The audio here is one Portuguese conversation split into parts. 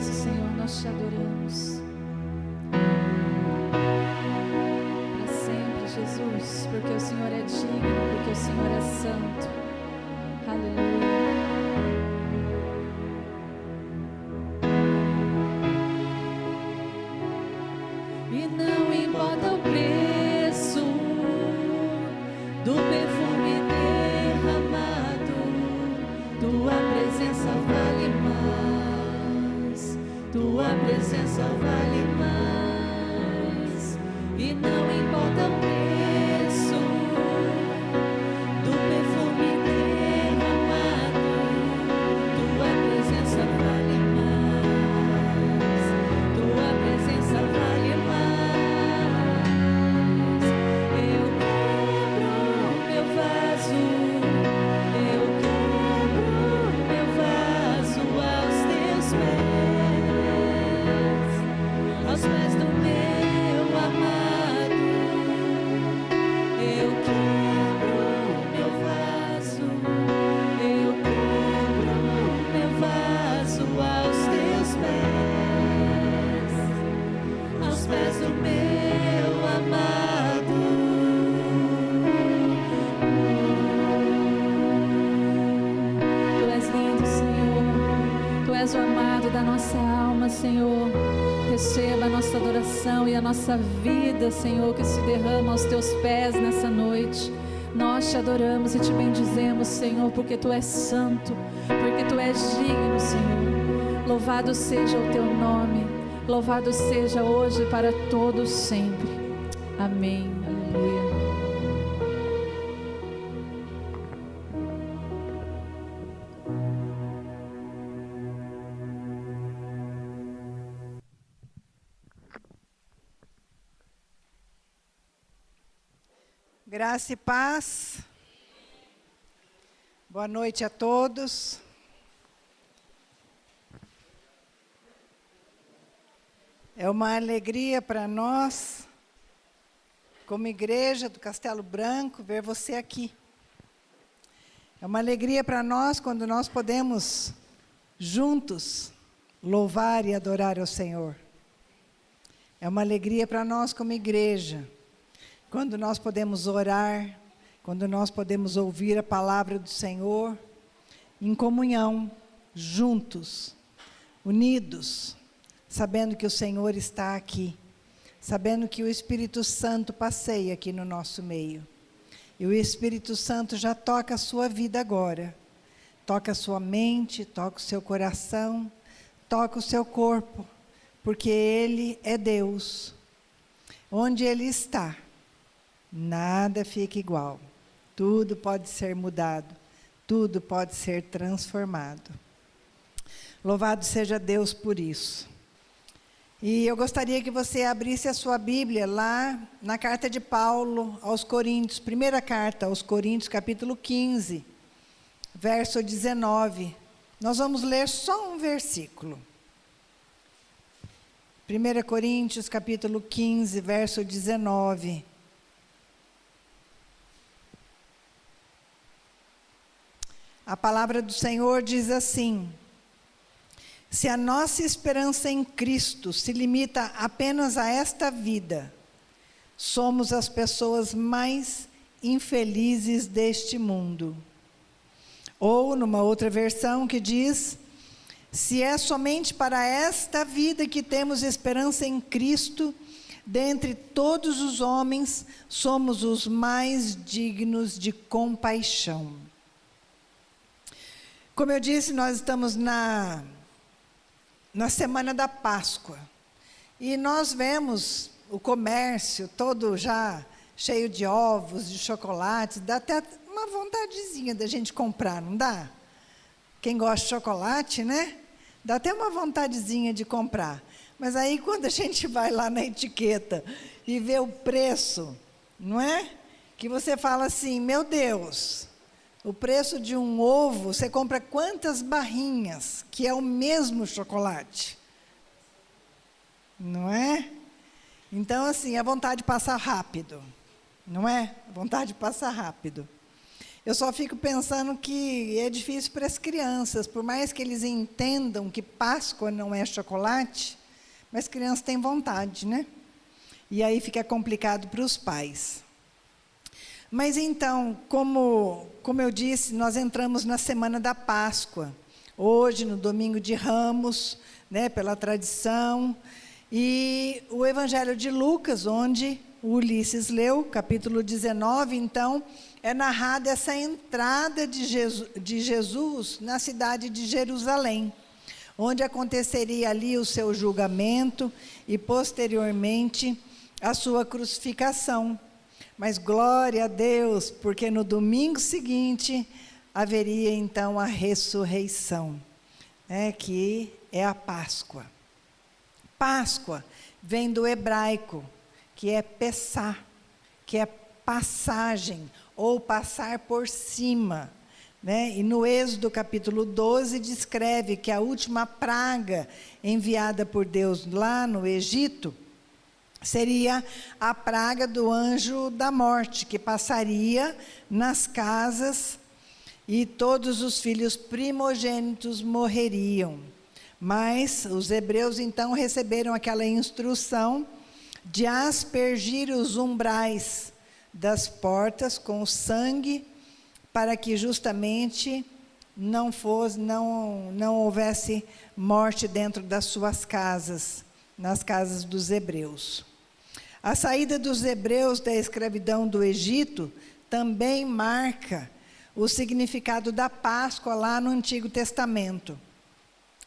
isso, Senhor, nós te adoramos. Para sempre, Jesus, porque o Senhor é digno, porque o Senhor é santo. Aleluia. E não importa o preço do perfume derramado, tua presença vale mais, tua presença vale mais. E não importa o preço do perfume derramado, tua presença vale mais, tua presença vale mais. Eu quebro meu vaso, eu quebro meu vaso aos teus pés do meu amado. Eu quebro meu vaso, eu quebro meu vaso aos teus pés do meu amado. Tu és lindo, Senhor, tu és o amado da nossa alma, Senhor. Receba a nossa adoração e a nossa vida, Senhor, que se derrama aos teus pés nessa noite. Nós te adoramos e te bendizemos, Senhor, porque tu és santo, porque tu és digno, Senhor. Louvado seja o teu nome, louvado seja hoje e para todos sempre. Amém. Aleluia. Graça e paz. Boa noite a todos. É uma alegria para nós, como igreja do Castelo Branco, ver você aqui. É uma alegria para nós quando nós podemos juntos louvar e adorar ao Senhor. É uma alegria para nós como igreja, quando nós podemos orar, quando nós podemos ouvir a palavra do Senhor, em comunhão, juntos, unidos, sabendo que o Senhor está aqui, sabendo que o Espírito Santo passeia aqui no nosso meio. E o Espírito Santo já toca a sua vida agora, toca a sua mente, toca o seu coração, toca o seu corpo, porque Ele é Deus. Onde Ele está, nada fica igual, tudo pode ser mudado, tudo pode ser transformado. Louvado seja Deus por isso. E eu gostaria que você abrisse a sua Bíblia lá na carta de Paulo aos Coríntios, primeira carta aos Coríntios, capítulo 15, verso 19. Nós vamos ler só um versículo. 1 Coríntios, capítulo 15, verso 19. A palavra do Senhor diz assim: se a nossa esperança em Cristo se limita apenas a esta vida, somos as pessoas mais infelizes deste mundo. Ou, numa outra versão que diz: se é somente para esta vida que temos esperança em Cristo, dentre todos os homens, somos os mais dignos de compaixão. Como eu disse, nós estamos na semana da Páscoa. E nós vemos o comércio todo já cheio de ovos, de chocolates. Dá até uma vontadezinha da gente comprar, não dá? Quem gosta de chocolate, né? Dá até uma vontadezinha de comprar. Mas aí quando a gente vai lá na etiqueta e vê o preço, não é? Que você fala assim, meu Deus, o preço de um ovo, você compra quantas barrinhas, que é o mesmo chocolate? Não é? Então, assim, a vontade de passar rápido, não é? A vontade de passar rápido. Eu só fico pensando que é difícil para as crianças, por mais que eles entendam que Páscoa não é chocolate, mas crianças têm vontade, né? E aí fica complicado para os pais. Mas então, como eu disse, nós entramos na semana da Páscoa, hoje no domingo de Ramos, né, pela tradição, e o Evangelho de Lucas, onde o Ulisses leu, capítulo 19, então, é narrada essa entrada de Jesus na cidade de Jerusalém, onde aconteceria ali o seu julgamento e, posteriormente, a sua crucificação. Mas glória a Deus, porque no domingo seguinte haveria então a ressurreição, que é a Páscoa. Páscoa vem do hebraico, que é pessá, que é passagem, ou passar por cima. E no Êxodo capítulo 12 descreve que a última praga enviada por Deus lá no Egito seria a praga do anjo da morte, que passaria nas casas e todos os filhos primogênitos morreriam. Mas os hebreus então receberam aquela instrução de aspergir os umbrais das portas com sangue, para que justamente não houvesse morte dentro das suas casas, nas casas dos hebreus. A saída dos hebreus da escravidão do Egito também marca o significado da Páscoa lá no Antigo Testamento.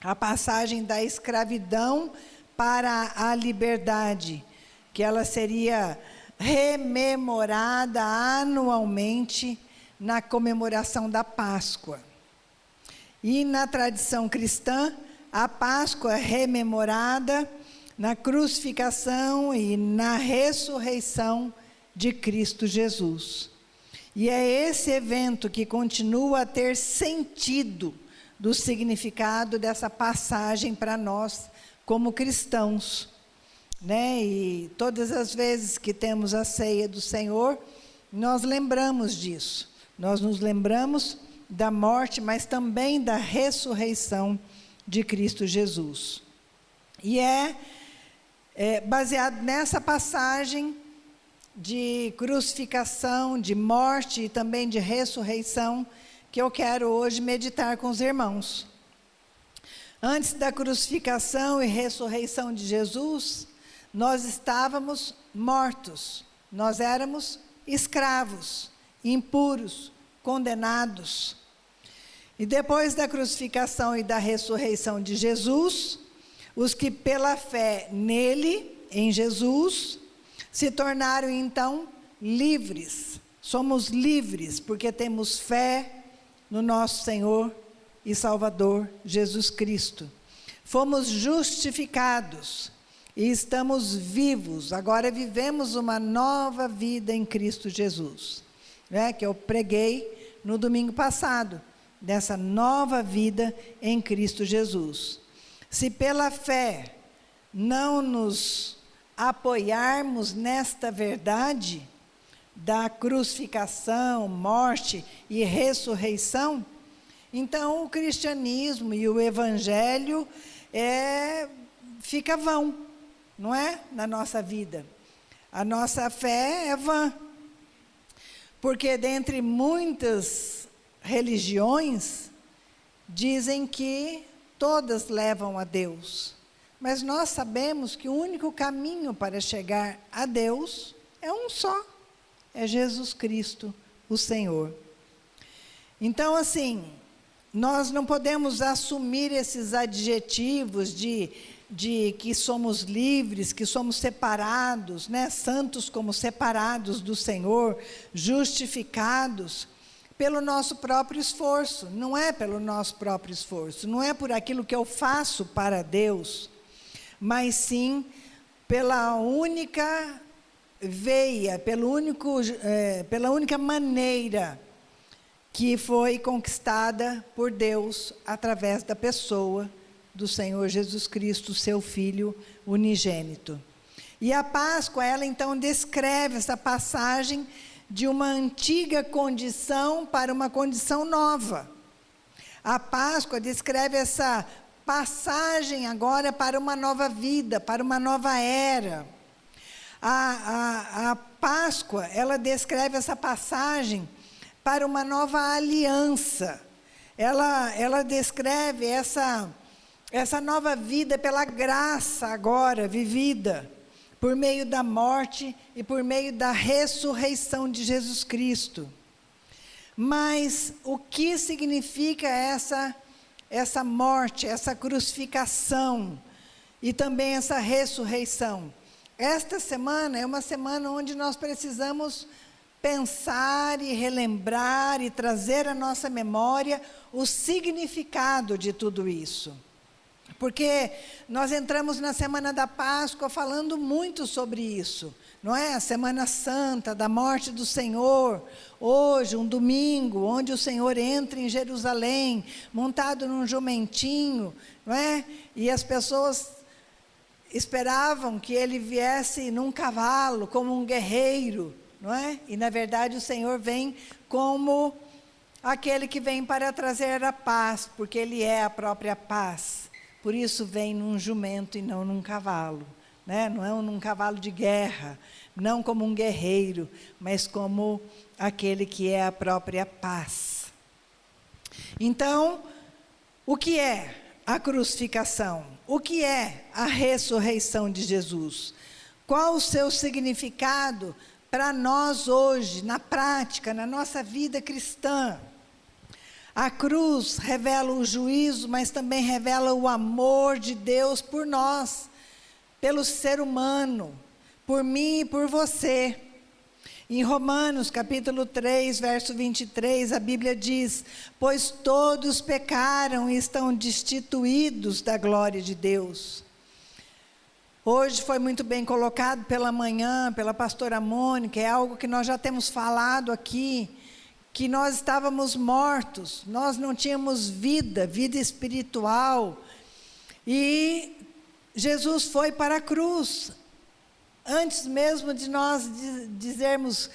A passagem da escravidão para a liberdade, que ela seria rememorada anualmente na comemoração da Páscoa. E na tradição cristã, a Páscoa é rememorada na crucificação e na ressurreição de Cristo Jesus. E é esse evento que continua a ter sentido do significado dessa passagem para nós como cristãos. E todas as vezes que temos a ceia do Senhor, nós lembramos disso. Nós nos lembramos da morte, mas também da ressurreição de Cristo Jesus. E é baseado nessa passagem de crucificação, de morte e também de ressurreição, que eu quero hoje meditar com os irmãos. Antes da crucificação e ressurreição de Jesus, nós estávamos mortos, nós éramos escravos, impuros, condenados. E depois da crucificação e da ressurreição de Jesus, os que pela fé nele, em Jesus, se tornaram então livres. Somos livres porque temos fé no nosso Senhor e Salvador Jesus Cristo. Fomos justificados e estamos vivos. Agora vivemos uma nova vida em Cristo Jesus, que eu preguei no domingo passado, dessa nova vida em Cristo Jesus. Se pela fé não nos apoiarmos nesta verdade da crucificação, morte e ressurreição, então o cristianismo e o evangelho fica vão, não é? Na nossa vida. A nossa fé é vã. Porque dentre muitas religiões, dizem que todas levam a Deus. Mas nós sabemos que o único caminho para chegar a Deus é um só. É Jesus Cristo, o Senhor. Então, assim, nós não podemos assumir esses adjetivos de que somos livres, que somos separados, santos como separados do Senhor, justificados, pelo nosso próprio esforço. Não é pelo nosso próprio esforço, não é por aquilo que eu faço para Deus, mas sim pela única veia, pela única maneira que foi conquistada por Deus através da pessoa do Senhor Jesus Cristo, seu Filho unigênito. E a Páscoa, ela então descreve essa passagem de uma antiga condição para uma condição nova. A Páscoa descreve essa passagem agora para uma nova vida, para uma nova era. A Páscoa, ela descreve essa passagem para uma nova aliança. Ela descreve essa nova vida pela graça agora vivida, por meio da morte e por meio da ressurreição de Jesus Cristo. Mas o que significa essa morte, essa crucificação e também essa ressurreição? Esta semana é uma semana onde nós precisamos pensar e relembrar e trazer à nossa memória o significado de tudo isso. Porque nós entramos na Semana da Páscoa falando muito sobre isso, não é? A Semana Santa, da morte do Senhor, hoje, um domingo, onde o Senhor entra em Jerusalém, montado num jumentinho, não é? E as pessoas esperavam que ele viesse num cavalo, como um guerreiro, não é? E na verdade o Senhor vem como aquele que vem para trazer a paz, porque ele é a própria paz. Por isso vem num jumento e não num cavalo, né? Não é num cavalo de guerra, não como um guerreiro, mas como aquele que é a própria paz. Então, o que é a crucificação? O que é a ressurreição de Jesus? Qual o seu significado para nós hoje, na prática, na nossa vida cristã? A cruz revela o juízo, mas também revela o amor de Deus por nós, pelo ser humano, por mim e por você. Em Romanos, capítulo 3, verso 23, a Bíblia diz: pois todos pecaram e estão destituídos da glória de Deus. Hoje foi muito bem colocado pela manhã, pela pastora Mônica, é algo que nós já temos falado aqui, que nós estávamos mortos, nós não tínhamos vida espiritual, e Jesus foi para a cruz. Antes mesmo de nós dizermos,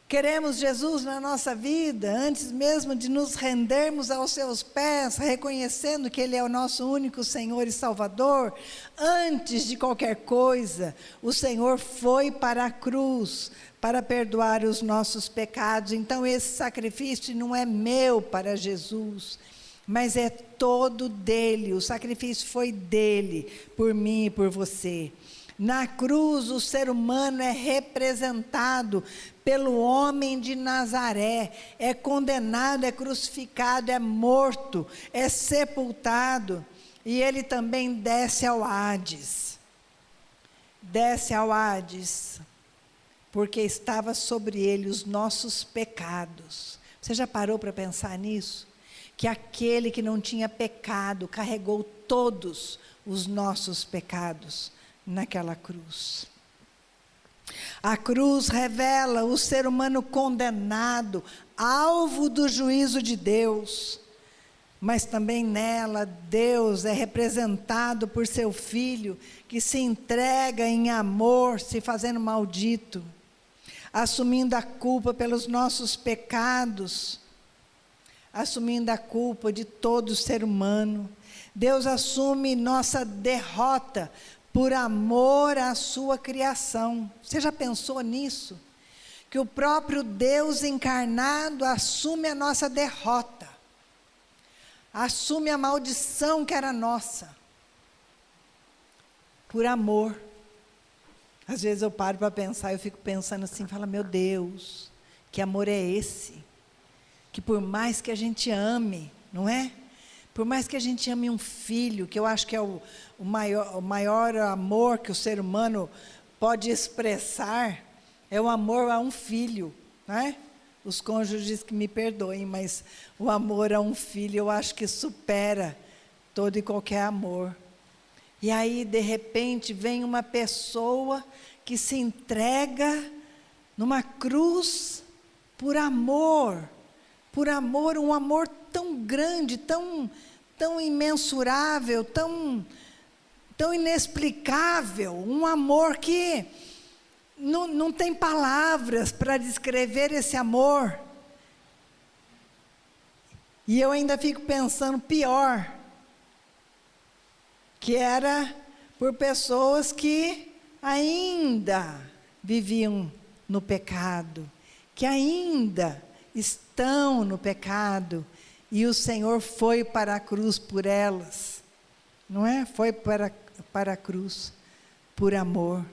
queremos Jesus na nossa vida, antes mesmo de nos rendermos aos seus pés, reconhecendo que Ele é o nosso único Senhor e Salvador, antes de qualquer coisa, o Senhor foi para a cruz, para perdoar os nossos pecados. Então esse sacrifício não é meu para Jesus, mas é todo dele, o sacrifício foi dele, por mim e por você. Na cruz o ser humano é representado pelo homem de Nazaré, é condenado, é crucificado, é morto, é sepultado, e ele também desce ao Hades. Desce ao Hades, porque estava sobre ele os nossos pecados. Você já parou para pensar nisso? Que aquele que não tinha pecado carregou todos os nossos pecados naquela cruz. A cruz revela o ser humano condenado, alvo do juízo de Deus, mas também nela Deus é representado por seu Filho, que se entrega em amor, se fazendo maldito, assumindo a culpa pelos nossos pecados, assumindo a culpa de todo ser humano. Deus assume nossa derrota por amor à sua criação. Você já pensou nisso? Que o próprio Deus encarnado assume a nossa derrota, assume a maldição que era nossa, por amor. Às vezes eu paro para pensar, eu fico pensando assim, falo, meu Deus, que amor é esse? Que por mais que a gente ame, não é? Por mais que a gente ame um filho, que eu acho que é o maior amor que o ser humano pode expressar, é o amor a um filho, não é? Os cônjuges que me perdoem, mas o amor a um filho eu acho que supera todo e qualquer amor. E aí, de repente, vem uma pessoa que se entrega numa cruz por amor, um amor tão grande, tão imensurável, tão inexplicável, um amor que não tem palavras para descrever esse amor. E eu ainda fico pensando pior, que era por pessoas que ainda viviam no pecado, que ainda estão no pecado, e o Senhor foi para a cruz por elas, não é? Foi para a cruz por amor.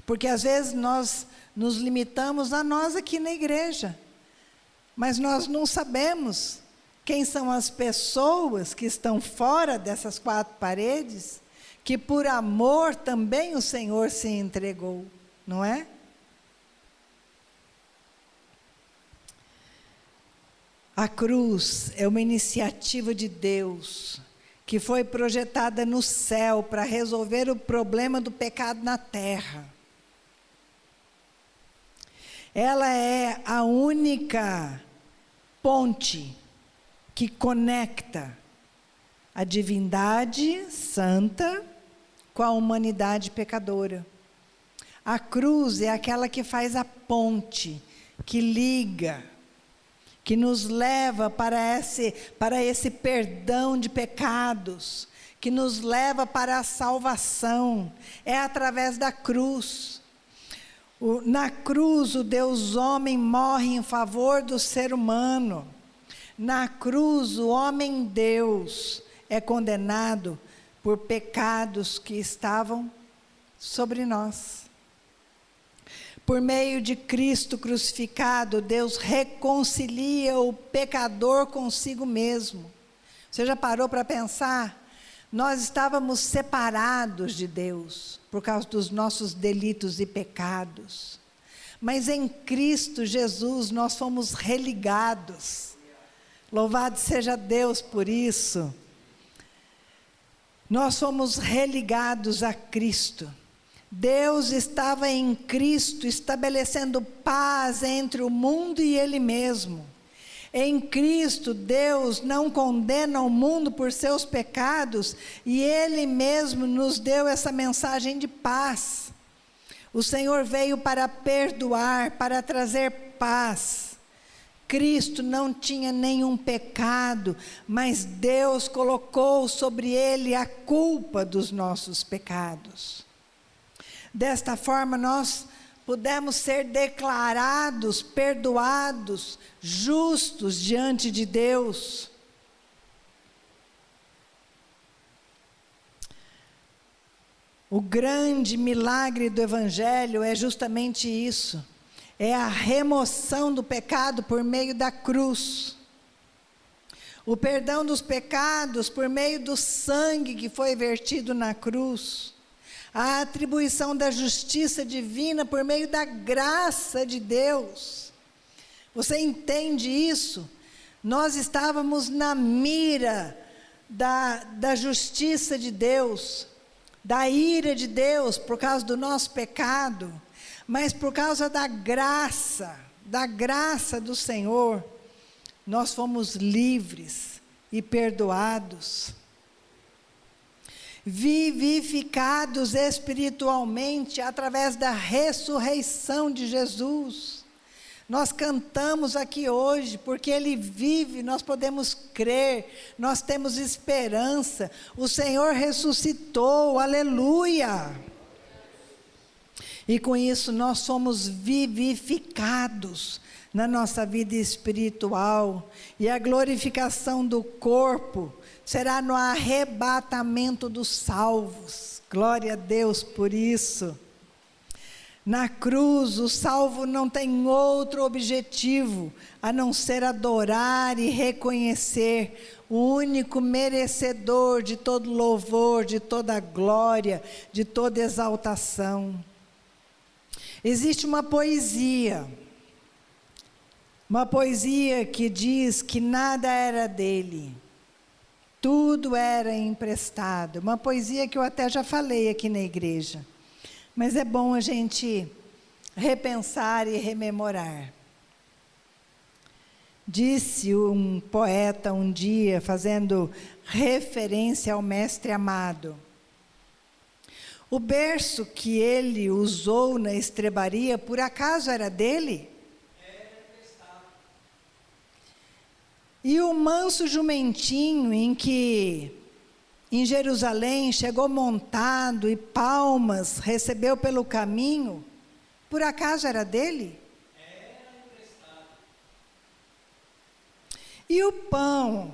Porque às vezes nós nos limitamos a nós aqui na igreja, mas nós não sabemos quem são as pessoas que estão fora dessas quatro paredes, que por amor também o Senhor se entregou, não é? A cruz é uma iniciativa de Deus, que foi projetada no céu para resolver o problema do pecado na terra. Ela é a única ponte que conecta a divindade santa com a humanidade pecadora. A cruz é aquela que faz a ponte, que liga, que nos leva para esse perdão de pecados, que nos leva para a salvação. É através da cruz. Na cruz, o Deus homem morre em favor do ser humano. Na cruz, o homem Deus é condenado por pecados que estavam sobre nós. Por meio de Cristo crucificado, Deus reconcilia o pecador consigo mesmo. Você já parou para pensar? Nós estávamos separados de Deus por causa dos nossos delitos e pecados. Mas em Cristo Jesus nós fomos religados. Louvado seja Deus por isso. Nós fomos religados a Cristo. Deus estava em Cristo estabelecendo paz entre o mundo e Ele mesmo. Em Cristo, Deus não condena o mundo por seus pecados, e Ele mesmo nos deu essa mensagem de paz. O Senhor veio para perdoar, para trazer paz. Cristo não tinha nenhum pecado, mas Deus colocou sobre Ele a culpa dos nossos pecados. Desta forma, nós pudemos ser declarados, perdoados, justos diante de Deus. O grande milagre do Evangelho é justamente isso. É a remoção do pecado por meio da cruz. O perdão dos pecados por meio do sangue que foi vertido na cruz. A atribuição da justiça divina por meio da graça de Deus. Você entende isso? Nós estávamos na mira da justiça de Deus, da ira de Deus por causa do nosso pecado, mas por causa da graça do Senhor, nós fomos livres e perdoados. Vivificados espiritualmente através da ressurreição de Jesus. Nós cantamos aqui hoje, porque Ele vive, nós podemos crer, nós temos esperança. O Senhor ressuscitou, aleluia! E com isso nós somos vivificados na nossa vida espiritual, e a glorificação do corpo será no arrebatamento dos salvos. Glória a Deus por isso. Na cruz, o salvo não tem outro objetivo a não ser adorar e reconhecer o único merecedor de todo louvor, de toda glória, de toda exaltação. Existe uma poesia que diz que nada era dele. Tudo era emprestado. Uma poesia que eu até já falei aqui na igreja. Mas é bom a gente repensar e rememorar. Disse um poeta um dia, fazendo referência ao mestre amado: O berço que ele usou na estrebaria, por acaso era dele? E o manso jumentinho em que em Jerusalém chegou montado e palmas recebeu pelo caminho, por acaso era dele? Era emprestado. E o pão,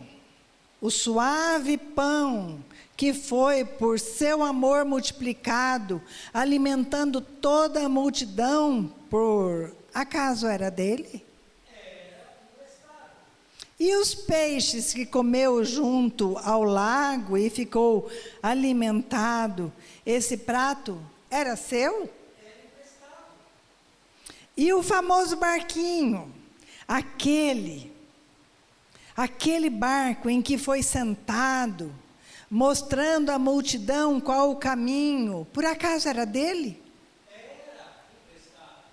o suave pão, que foi por seu amor multiplicado, alimentando toda a multidão, por acaso era dele? E os peixes que comeu junto ao lago e ficou alimentado, esse prato era seu? E o famoso barquinho, aquele barco em que foi sentado, mostrando à multidão qual o caminho, por acaso era dele? Era emprestado.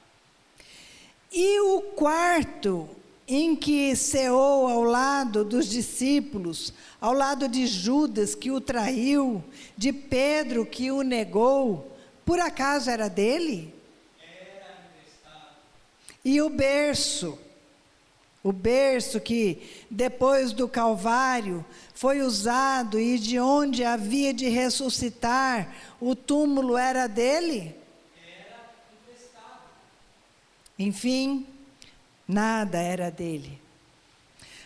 E o quarto em que ceou ao lado dos discípulos, ao lado de Judas que o traiu, de Pedro que o negou, por acaso era dele? Era emprestado. E o berço que depois do Calvário foi usado e de onde havia de ressuscitar, o túmulo era dele? Era emprestado. Enfim, nada era dele.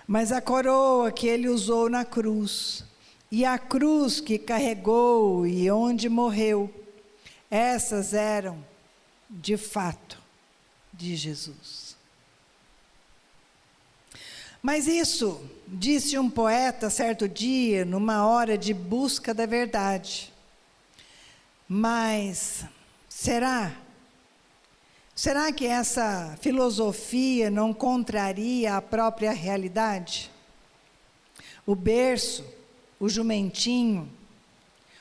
Mas a coroa que ele usou na cruz, e a cruz que carregou e onde morreu, essas eram, de fato, de Jesus. Mas isso, disse um poeta certo dia, numa hora de busca da verdade. Mas, será que essa filosofia não contraria a própria realidade? O berço, o jumentinho,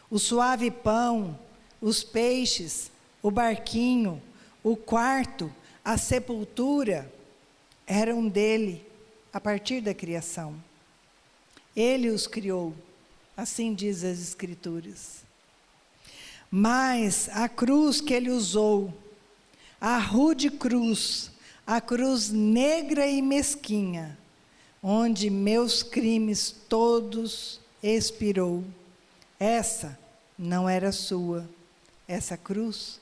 o suave pão, os peixes, o barquinho, o quarto, a sepultura, eram dele a partir da criação. Ele os criou, assim diz as Escrituras. Mas a cruz que ele usou, a rude cruz, a cruz negra e mesquinha, onde meus crimes todos expirou, essa não era sua, essa cruz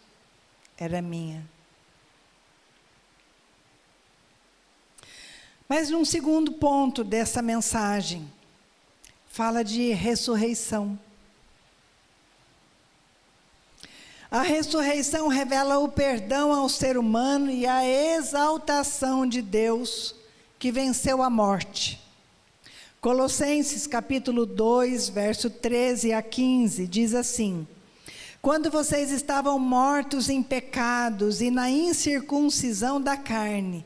era minha. Mas num segundo ponto dessa mensagem, fala de ressurreição. A ressurreição revela o perdão ao ser humano e a exaltação de Deus que venceu a morte. Colossenses capítulo 2, verso 13 a 15, diz assim: quando vocês estavam mortos em pecados e na incircuncisão da carne,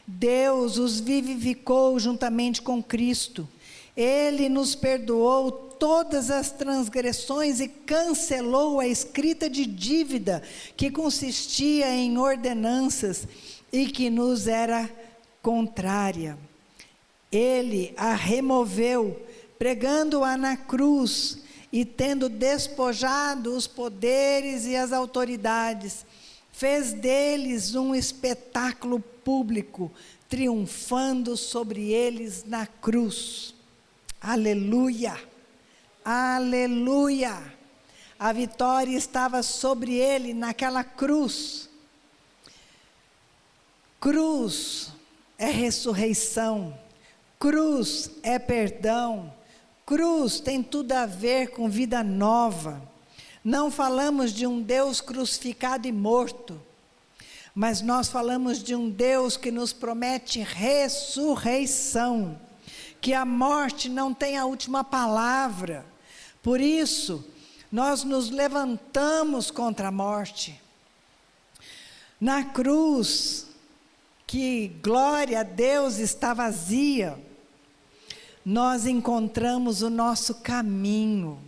Deus os vivificou juntamente com Cristo. Ele nos perdoou todas as transgressões e cancelou a escrita de dívida que consistia em ordenanças e que nos era contrária. Ele a removeu, pregando-a na cruz, e tendo despojado os poderes e as autoridades, fez deles um espetáculo público, triunfando sobre eles na cruz. Aleluia! Aleluia! A vitória estava sobre ele naquela cruz. Cruz é ressurreição. Cruz é perdão. Cruz tem tudo a ver com vida nova. Não falamos de um Deus crucificado e morto, mas nós falamos de um Deus que nos promete ressurreição, que a morte não tem a última palavra. Por isso, nós nos levantamos contra a morte. Na cruz, que glória a Deus está vazia, nós encontramos o nosso caminho.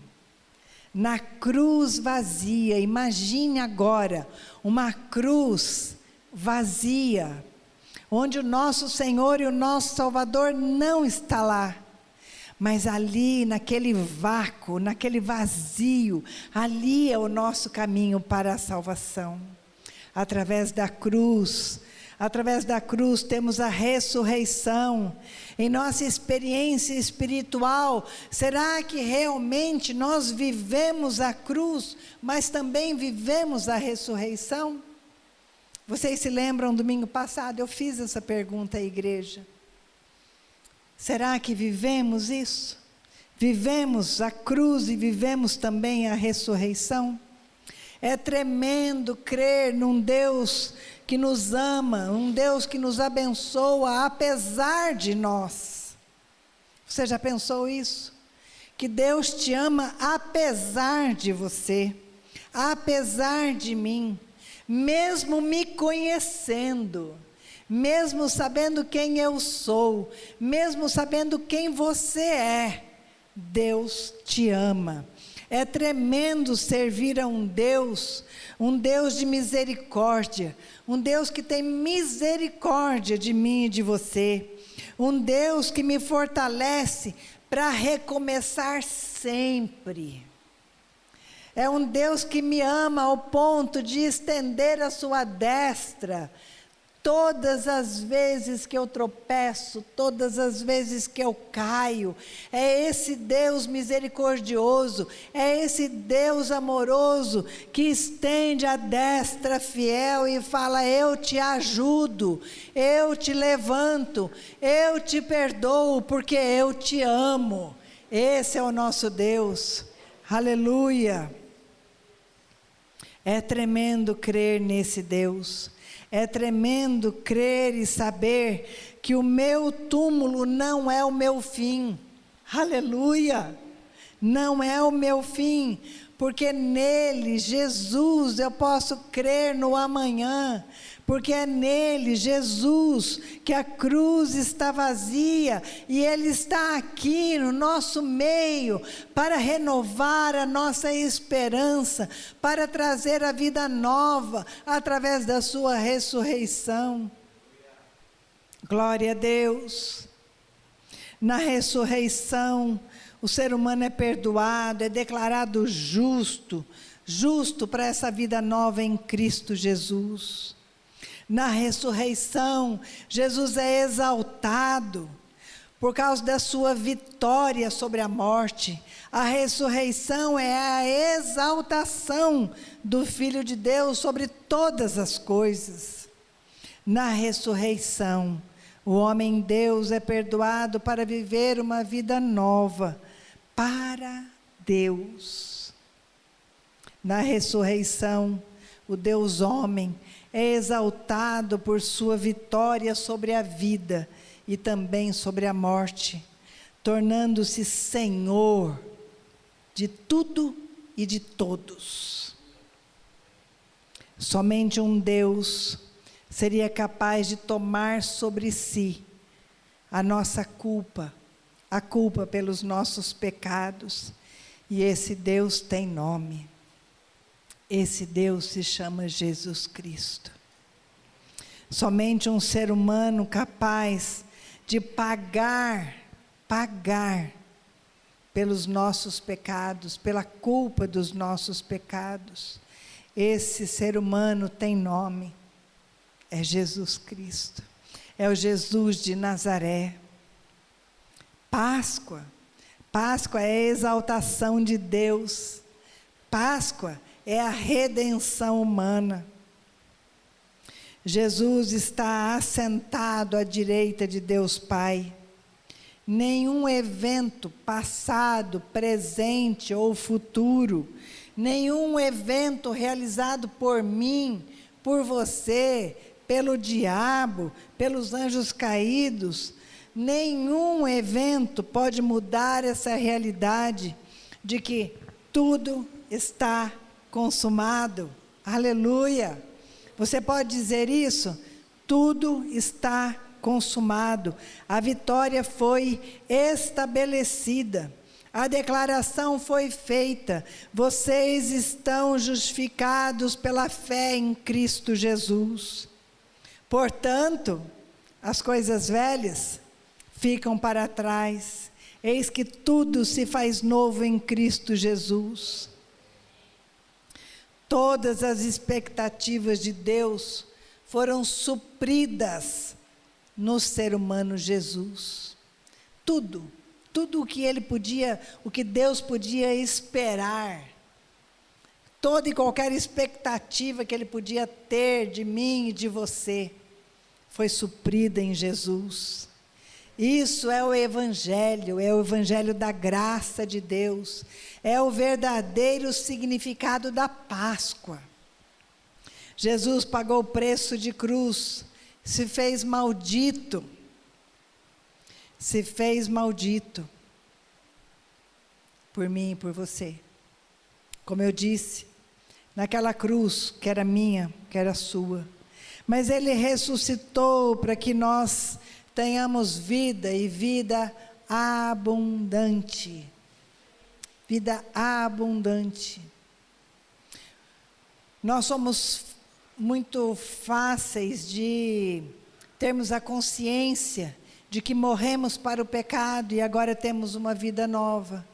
Na cruz vazia, imagine agora, uma cruz vazia, onde o nosso Senhor e o nosso Salvador não está lá, Mas ali, naquele vácuo, naquele vazio, ali é o nosso caminho para a salvação. Através da cruz temos a ressurreição. Em nossa experiência espiritual, será que realmente nós vivemos a cruz, mas também vivemos a ressurreição? Vocês se lembram, domingo passado, eu fiz essa pergunta à igreja. Será que vivemos isso? Vivemos a cruz e vivemos também a ressurreição? É tremendo crer num Deus que nos ama, um Deus que nos abençoa apesar de nós. Você já pensou isso? Que Deus te ama apesar de você, apesar de mim, mesmo me conhecendo, mesmo sabendo quem eu sou, mesmo sabendo quem você é, Deus te ama. É tremendo servir a um Deus de misericórdia, um Deus que tem misericórdia de mim e de você, um Deus que me fortalece para recomeçar sempre. É um Deus que me ama ao ponto de estender a sua destra todas as vezes que eu tropeço, todas as vezes que eu caio. É esse Deus misericordioso, é esse Deus amoroso que estende a destra fiel e fala: eu te ajudo, eu te levanto, eu te perdoo porque eu te amo. Esse é o nosso Deus. Aleluia. É tremendo crer nesse Deus. É tremendo crer e saber que o meu túmulo não é o meu fim. Aleluia! Não é o meu fim, porque nele, Jesus, eu posso crer no amanhã, porque é nele, Jesus, que a cruz está vazia e Ele está aqui no nosso meio para renovar a nossa esperança, para trazer a vida nova através da sua ressurreição. Glória a Deus. Na ressurreição, o ser humano é perdoado, é declarado justo para essa vida nova em Cristo Jesus. Na ressurreição, Jesus é exaltado por causa da sua vitória sobre a morte. A ressurreição é a exaltação do Filho de Deus sobre todas as coisas. Na ressurreição, o homem Deus é perdoado para viver uma vida nova para Deus. Na ressurreição, o Deus homem é exaltado por sua vitória sobre a vida e também sobre a morte, tornando-se Senhor de tudo e de todos. Somente um Deus seria capaz de tomar sobre si a nossa culpa, a culpa pelos nossos pecados, e esse Deus tem nome. Esse Deus se chama Jesus Cristo. Somente um ser humano capaz de pagar pelos nossos pecados, pela culpa dos nossos pecados. Esse ser humano tem nome, é Jesus Cristo, é o Jesus de Nazaré. Páscoa é a exaltação de Deus, Páscoa é a redenção humana. Jesus está assentado à direita de Deus Pai. Nenhum evento passado, presente ou futuro, nenhum evento realizado por mim, por você, pelo diabo, pelos anjos caídos, nenhum evento pode mudar essa realidade de que tudo está consumado. Aleluia! Você pode dizer isso? Tudo está consumado. A vitória foi estabelecida. A declaração foi feita. Vocês estão justificados pela fé em Cristo Jesus. Portanto, as coisas velhas ficam para trás. Eis que tudo se faz novo em Cristo Jesus. Todas as expectativas de Deus foram supridas no ser humano Jesus. Tudo o que ele podia, o que Deus podia esperar, toda e qualquer expectativa que ele podia ter de mim e de você, foi suprida em Jesus. Isso é o Evangelho da graça de Deus, é o verdadeiro significado da Páscoa. Jesus pagou o preço de cruz, se fez maldito, por mim e por você. Como eu disse, naquela cruz, que era minha, que era sua, mas ele ressuscitou para que nós tenhamos vida e vida abundante. Vida abundante. Nós somos muito fáceis de termos a consciência de que morremos para o pecado e agora temos uma vida nova.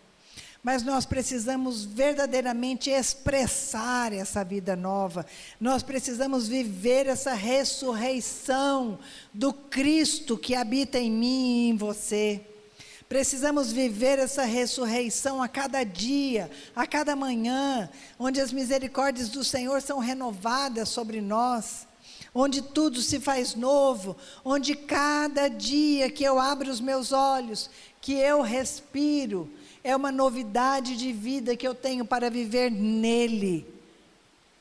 Mas nós precisamos verdadeiramente expressar essa vida nova. Nós precisamos viver essa ressurreição do Cristo que habita em mim e em você. Precisamos viver essa ressurreição a cada dia, a cada manhã, onde as misericórdias do Senhor são renovadas sobre nós, onde tudo se faz novo, onde cada dia que eu abro os meus olhos, que eu respiro, é uma novidade de vida que eu tenho para viver nele,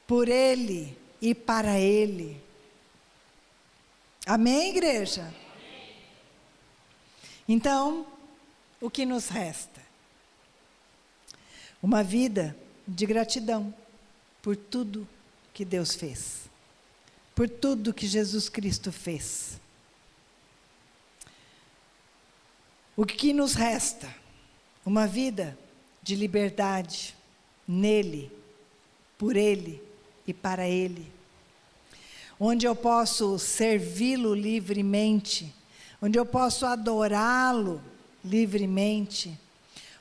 por ele e para ele. Amém, igreja? Amém. Então, o que nos resta? Uma vida de gratidão por tudo que Deus fez, por tudo que Jesus Cristo fez. O que nos resta? Uma vida de liberdade nele, por ele e para ele, onde eu posso servi-lo livremente, onde eu posso adorá-lo livremente,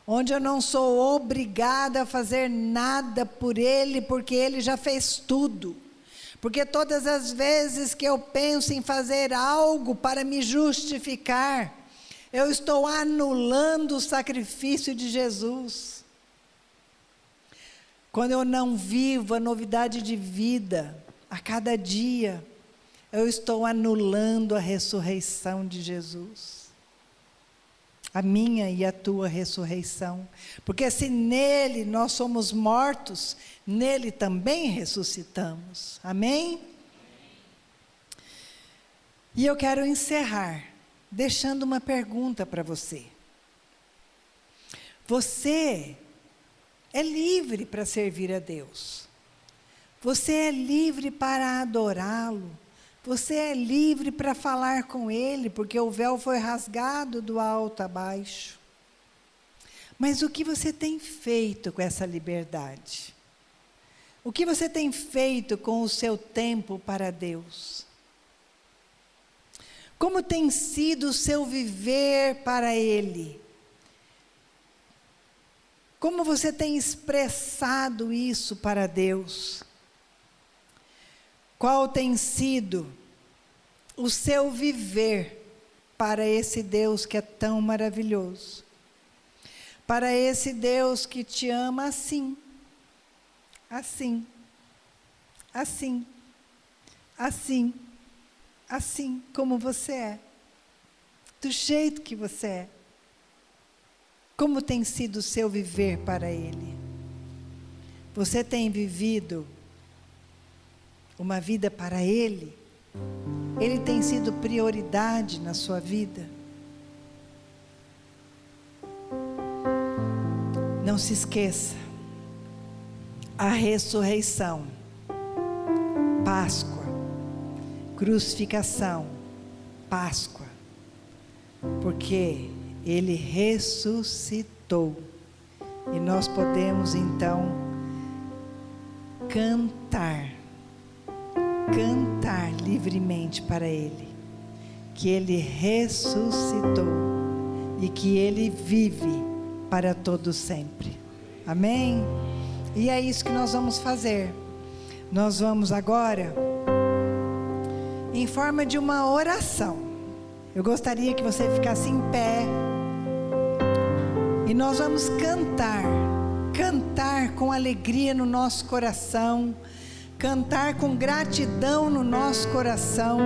onde eu não sou obrigada a fazer nada por ele, porque ele já fez tudo. Porque todas as vezes que eu penso em fazer algo para me justificar, eu estou anulando o sacrifício de Jesus. Quando eu não vivo a novidade de vida, a cada dia, eu estou anulando a ressurreição de Jesus. A minha e a tua ressurreição. Porque se nele nós somos mortos, nele também ressuscitamos. Amém? E eu quero encerrar deixando uma pergunta para você. Você é livre para servir a Deus. Você é livre para adorá-lo. Você é livre para falar com Ele, porque o véu foi rasgado do alto a baixo. Mas o que você tem feito com essa liberdade? O que você tem feito com o seu tempo para Deus? Como tem sido o seu viver para Ele? Como você tem expressado isso para Deus? Qual tem sido o seu viver para esse Deus que é tão maravilhoso? Para esse Deus que te ama assim, assim, assim, assim. Assim como você é, do jeito que você é. Como tem sido o seu viver para Ele? Você tem vivido uma vida para Ele? Ele tem sido prioridade na sua vida? Não se esqueça, a ressurreição, Páscoa, crucificação, Páscoa, porque Ele ressuscitou, e nós podemos então cantar livremente para Ele, que Ele ressuscitou, e que Ele vive para todo sempre. Amém? E é isso que nós vamos fazer. Nós vamos agora, em forma de uma oração. Eu gostaria que você ficasse em pé. E nós vamos cantar com alegria no nosso coração, cantar com gratidão no nosso coração.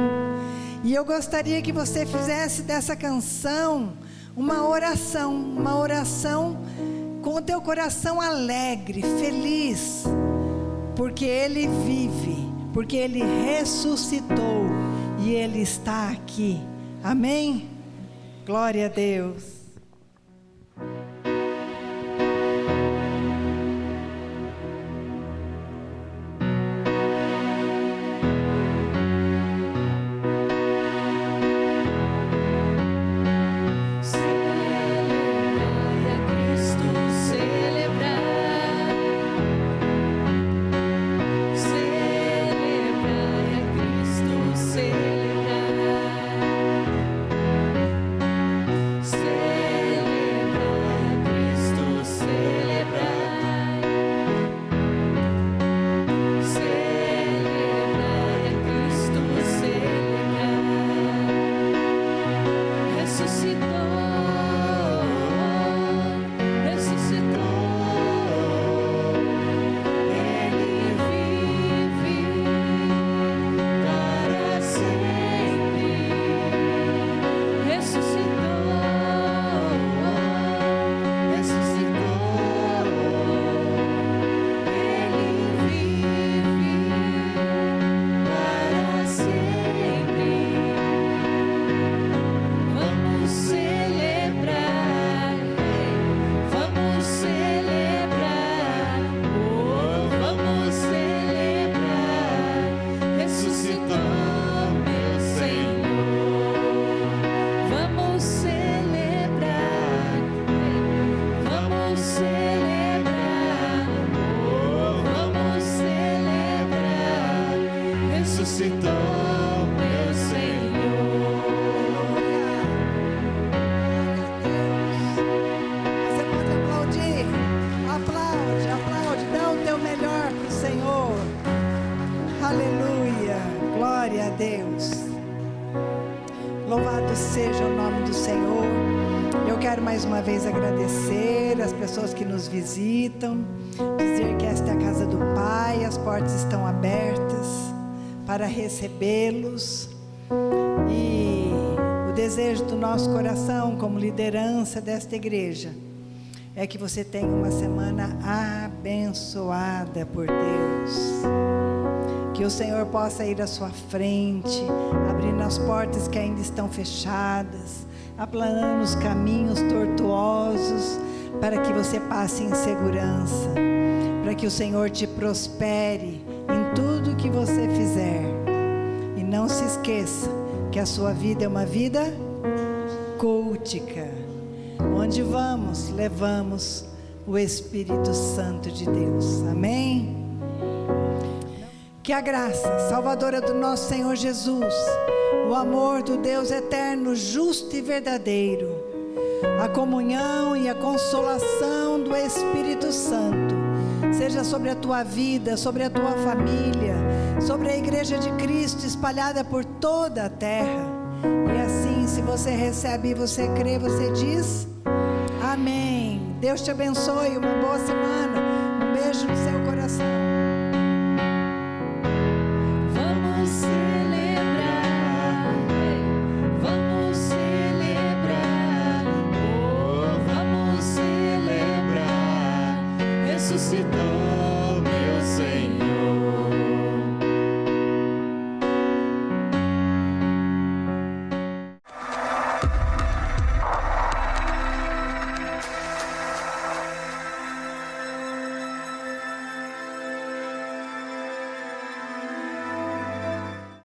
E eu gostaria que você fizesse dessa canção uma oração com o teu coração alegre, feliz, porque Ele vive, porque Ele ressuscitou e Ele está aqui. Amém? Glória a Deus. Mais uma vez agradecer as pessoas que nos visitam, dizer que esta é a casa do Pai, as portas estão abertas para recebê-los, e o desejo do nosso coração como liderança desta igreja é que você tenha uma semana abençoada por Deus, que o Senhor possa ir à sua frente, abrindo as portas que ainda estão fechadas, aplanando os caminhos tortuosos, para que você passe em segurança, para que o Senhor te prospere em tudo que você fizer. E não se esqueça que a sua vida é uma vida cultica. Onde vamos, levamos o Espírito Santo de Deus. Amém? Que a graça salvadora do nosso Senhor Jesus, o amor do Deus eterno, justo e verdadeiro, a comunhão e a consolação do Espírito Santo seja sobre a tua vida, sobre a tua família, sobre a igreja de Cristo espalhada por toda a terra. E assim, se você recebe e você crê, você diz amém. Deus te abençoe, uma boa semana, um beijo no seu coração.